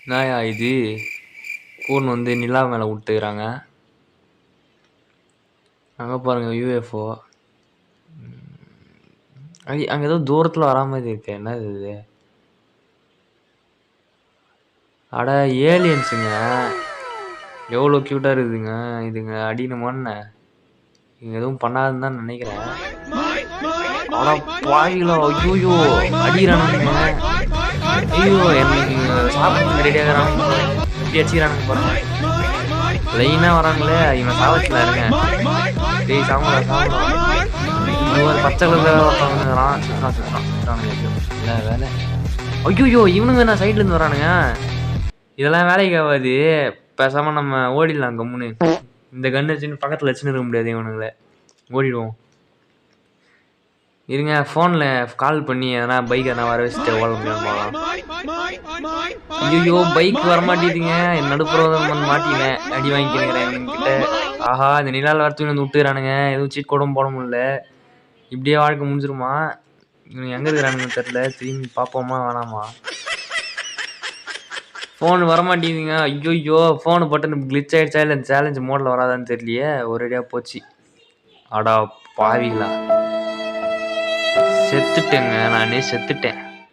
என்னயா இது கூன் வந்து நிலா மேலே விட்டுக்கிறாங்க. அங்கே பாருங்க யூஎஃப்ஓ. அங்கே ஏதோ தூரத்தில் வரா மாதிரி இருக்கு. என்னது இது? அட ஏலியன்ஸுங்க. எவ்வளோ க்யூட்டாக இருக்குதுங்க. இதுங்க அடிக்கணுமான்னு இங்கே எதுவும் பண்ணாதுன்னு தான் நினைக்கிறேன். அட பாவிகளா, ஐயோ அடிக்கிறானுங்க. ஐயோ எனக்கு சாப்பிட்டு ரெடியாகிறானுங்க. எப்படி அடிச்சுக்கிறானுங்க பாருங்க. லைனாக வராங்களே, இவன் சாவத்தில் இருங்க. டேய் சாமடா சாமடா. ஒரு பச்சை கலர் ஒருத்தவங்கிறான். இல்லை வேலை. ஐயோ இவனுங்க என்ன சைட்லேருந்து வரானுங்க. இதெல்லாம் வேலைக்கு ஆகாது. பேசாமல் நம்ம ஓடிடலாம் கம்முன்னு. இந்த கன்று வச்சுன்னு பக்கத்தில் வச்சுன்னு இருக்க முடியாது இவனுங்களை. ஓடிடுவோம். இருங்க ஃபோனில் கால் பண்ணி எதனா பைக் எதனா வர வச்சுட்டு ஓட முடியாமல் போகலாம். ஐயோ பைக் வரமாட்டேதுங்க. என் நடுப்புறம் வந்து மாட்டினேன். அடி வாங்கிக்கிறேன் இவன்கிட்ட. ஆஹா இந்த நிலாவில் வரத்துக்கு வந்து விட்டுறானுங்க. எதுவும் சீட் கூட போட முடியல. இப்படியே வாழ்க்கை முடிஞ்சிருமா? இவன் எங்கே இருக்கிறானுங்கன்னு தெரில. திரும்பி பார்ப்போமா வேணாமா? ஃபோன் வரமாட்டேங்குதுங்க. ஐயோ ஃபோனு பட்டன் கிளிச் ஆகிடுச்சா இல்லை சேலஞ்சு மோடில் வராதான்னு தெரியலையே. ஒரேடியாக போச்சு. அடா பாவிங்களா, செத்துட்டேங்க. நானே செத்துட்டேன்.